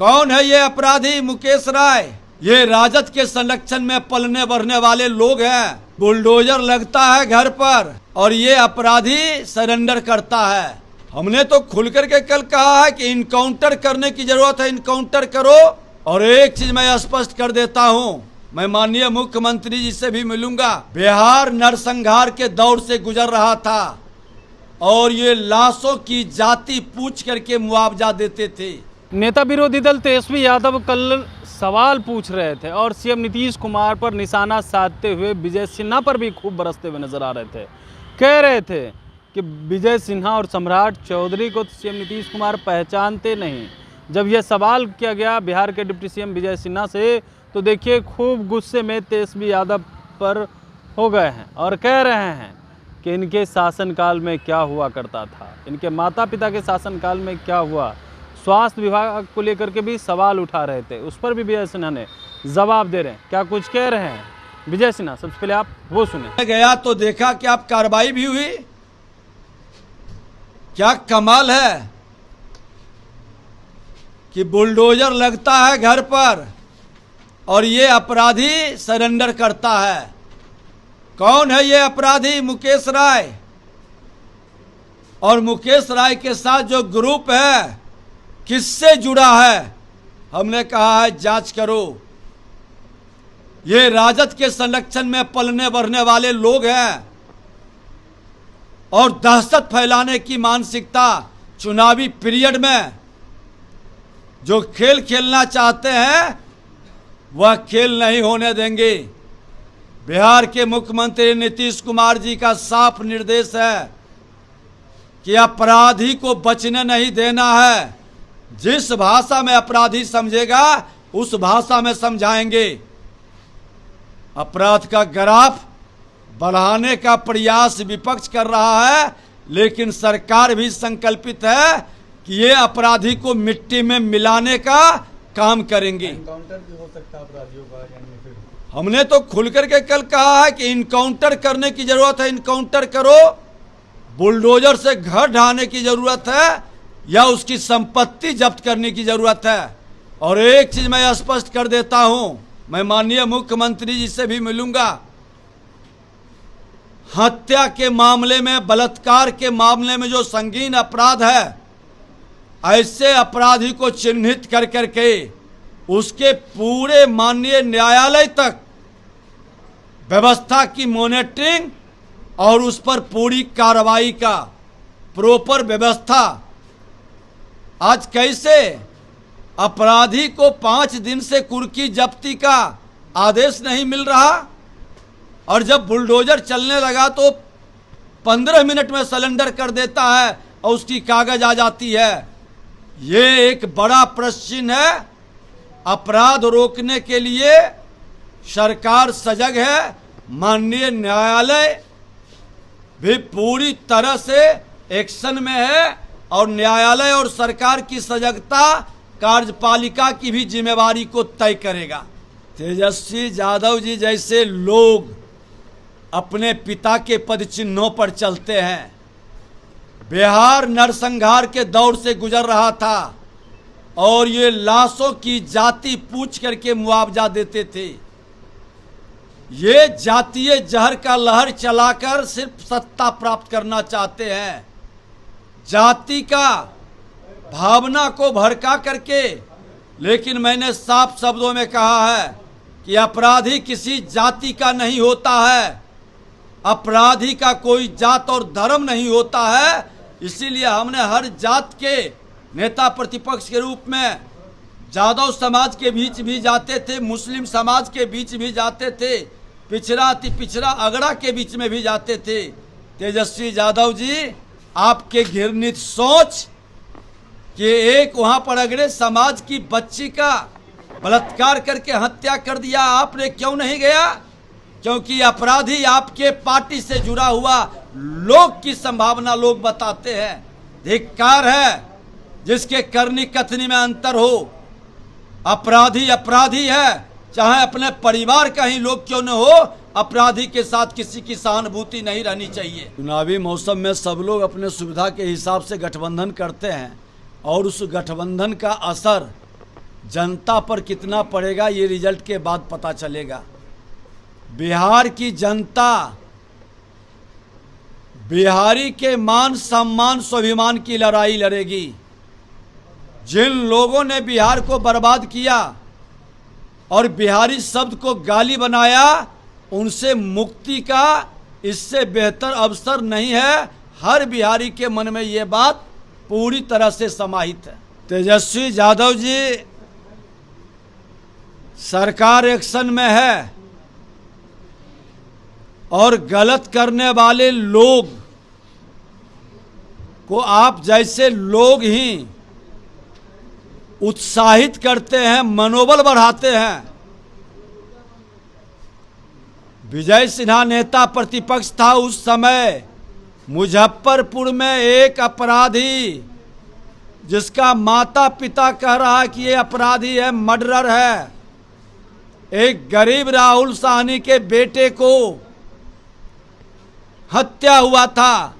कौन है ये अपराधी मुकेश राय? ये राजद के संरक्षण में पलने बढ़ने वाले लोग हैं। बुलडोजर लगता है घर पर और ये अपराधी सरेंडर करता है। हमने तो खुल करके कल कहा है कि इनकाउंटर करने की जरूरत है, इनकाउंटर करो। और एक चीज मैं स्पष्ट कर देता हूँ, मैं माननीय मुख्यमंत्री जी से भी मिलूंगा। बिहार नरसंहार के दौर से गुजर रहा था और ये लाशों की जाति पूछ करके मुआवजा देते थे। नेता विरोधी दल तेजस्वी यादव कल सवाल पूछ रहे थे और सीएम नीतीश कुमार पर निशाना साधते हुए विजय सिन्हा पर भी खूब बरसते हुए नजर आ रहे थे। कह रहे थे कि विजय सिन्हा और सम्राट चौधरी को सीएम नीतीश कुमार पहचानते नहीं। जब यह सवाल किया गया बिहार के डिप्टी सीएम विजय सिन्हा से, तो देखिए खूब गुस्से में तेजस्वी यादव पर हो गए हैं और कह रहे हैं कि इनके शासनकाल में क्या हुआ करता था, इनके माता पिता के शासनकाल में क्या हुआ। स्वास्थ्य विभाग को लेकर के भी सवाल उठा रहे थे, उस पर भी विजय सिन्हा ने जवाब दे रहे हैं। क्या कुछ कह रहे हैं विजय सिन्हा, सबसे पहले आप वो सुने। गया तो देखा कि आप कार्रवाई भी हुई, क्या कमाल है कि बुलडोजर लगता है घर पर और ये अपराधी सरेंडर करता है। कौन है ये अपराधी? मुकेश राय। और मुकेश राय के साथ जो ग्रुप है किससे जुड़ा है, हमने कहा है जांच करो। ये राजद के संरक्षण में पलने बढ़ने वाले लोग हैं और दहशत फैलाने की मानसिकता चुनावी पीरियड में जो खेल खेलना चाहते हैं वह खेल नहीं होने देंगे। बिहार के मुख्यमंत्री नीतीश कुमार जी का साफ निर्देश है कि अपराधी को बचने नहीं देना है। जिस भाषा में अपराधी समझेगा उस भाषा में समझाएंगे। अपराध का ग्राफ बढ़ाने का प्रयास विपक्ष कर रहा है, लेकिन सरकार भी संकल्पित है कि ये अपराधी को मिट्टी में मिलाने का काम करेंगे। इनकाउंटर भी हो सकता है अपराधियों का, यानी फिर हमने तो खुल करके कल कहा है कि इनकाउंटर करने की जरूरत है, इनकाउंटर करो। बुलडोजर से घर ढहाने की जरूरत है या उसकी संपत्ति जब्त करने की जरूरत है। और एक चीज मैं स्पष्ट कर देता हूं, मैं माननीय मुख्यमंत्री जी से भी मिलूंगा। हत्या के मामले में, बलात्कार के मामले में जो संगीन अपराध है, ऐसे अपराधी को चिन्हित कर करके उसके पूरे माननीय न्यायालय तक व्यवस्था की मॉनिटरिंग और उस पर पूरी कार्रवाई का प्रॉपर व्यवस्था। आज कैसे अपराधी को 5 दिन से कुर्की जब्ती का आदेश नहीं मिल रहा और जब बुलडोजर चलने लगा तो 15 मिनट में सरेंडर कर देता है और उसकी कागज आ जाती है। ये एक बड़ा प्रश्न है। अपराध रोकने के लिए सरकार सजग है, माननीय न्यायालय भी पूरी तरह से एक्शन में है और न्यायालय और सरकार की सजगता कार्यपालिका की भी जिम्मेवारी को तय करेगा। तेजस्वी यादव जी जैसे लोग अपने पिता के पदचिन्हों पर चलते हैं। बिहार नरसंहार के दौर से गुजर रहा था और ये लाशों की जाति पूछ करके मुआवजा देते थे। ये जातीय जहर का लहर चलाकर सिर्फ सत्ता प्राप्त करना चाहते हैं। जाति का भावना को भड़का करके, लेकिन मैंने साफ शब्दों में कहा है कि अपराधी किसी जाति का नहीं होता है, अपराधी का कोई जात और धर्म नहीं होता है। इसीलिए हमने हर जात के नेता प्रतिपक्ष के रूप में यादव समाज के बीच भी जाते थे, मुस्लिम समाज के बीच भी जाते थे, पिछड़ा अति पिछड़ा अगड़ा के बीच में भी जाते थे। तेजस्वी यादव जी, आपके घृणित सोच कि एक वहां पर अगड़े समाज की बच्ची का बलात्कार करके हत्या कर दिया, आपने क्यों नहीं गया? क्योंकि अपराधी आपके पार्टी से जुड़ा हुआ लोग की संभावना लोग बताते हैं। धिक्कार है जिसके करनी कथनी में अंतर हो। अपराधी अपराधी है, चाहे अपने परिवार का ही लोग क्यों न हो, अपराधी के साथ किसी की सहानुभूति नहीं रहनी चाहिए। चुनावी मौसम में सब लोग अपने सुविधा के हिसाब से गठबंधन करते हैं और उस गठबंधन का असर जनता पर कितना पड़ेगा ये रिजल्ट के बाद पता चलेगा। बिहार की जनता बिहारी के मान सम्मान स्वाभिमान की लड़ाई लड़ेगी। जिन लोगों ने बिहार को बर्बाद किया और बिहारी शब्द को गाली बनाया, उनसे मुक्ति का इससे बेहतर अवसर नहीं है। हर बिहारी के मन में ये बात पूरी तरह से समाहित है। तेजस्वी यादव जी सरकार एक्शन में है और गलत करने वाले लोग को आप जैसे लोग ही उत्साहित करते हैं, मनोबल बढ़ाते हैं। विजय सिन्हा नेता प्रतिपक्ष था उस समय। मुजफ्फरपुर में एक अपराधी जिसका माता पिता कह रहा है कि ये अपराधी है, मर्डरर है, एक गरीब राहुल साहनी के बेटे को हत्या हुआ था।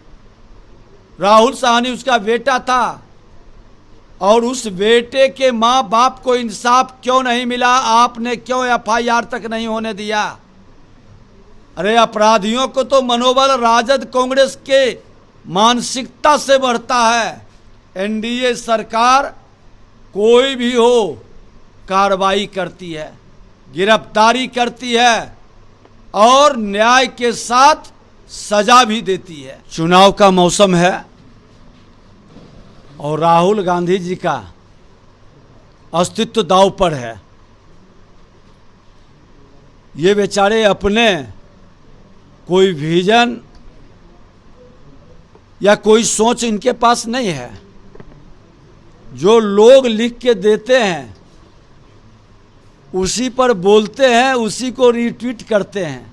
राहुल साहनी उसका बेटा था और उस बेटे के माँ बाप को इंसाफ क्यों नहीं मिला? आपने क्यों एफआईआर तक नहीं होने दिया? अरे अपराधियों को तो मनोबल राजद कांग्रेस के मानसिकता से बढ़ता है। एनडीए सरकार कोई भी हो कार्रवाई करती है, गिरफ्तारी करती है और न्याय के साथ सजा भी देती है। चुनाव का मौसम है और राहुल गांधी जी का अस्तित्व दांव पर है। ये बेचारे अपने कोई विजन या कोई सोच इनके पास नहीं है। जो लोग लिख के देते हैं उसी पर बोलते हैं, उसी को रीट्वीट करते हैं।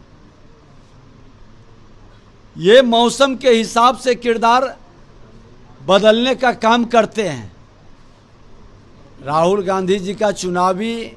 ये मौसम के हिसाब से किरदार बदलने का काम करते हैं। राहुल गांधी जी का चुनावी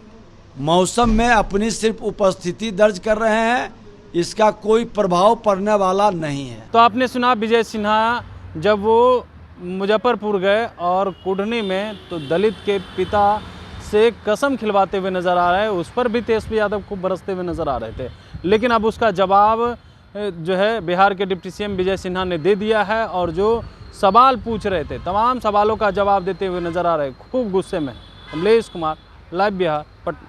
मौसम में अपनी सिर्फ उपस्थिति दर्ज कर रहे हैं, इसका कोई प्रभाव पड़ने वाला नहीं है। तो आपने सुना विजय सिन्हा जब वो मुजफ्फरपुर गए और कुढ़नी में तो दलित के पिता से कसम खिलवाते हुए नज़र आ रहे हैं, उस पर भी तेजस्वी यादव खूब बरसते हुए नज़र आ रहे थे। लेकिन अब उसका जवाब जो है बिहार के डिप्टी सीएम विजय सिन्हा ने दे दिया है और जो सवाल पूछ रहे थे तमाम सवालों का जवाब देते हुए नज़र आ रहे हैं, खूब गुस्से में। कमलेश कुमार, लाइव बिहार, पटना।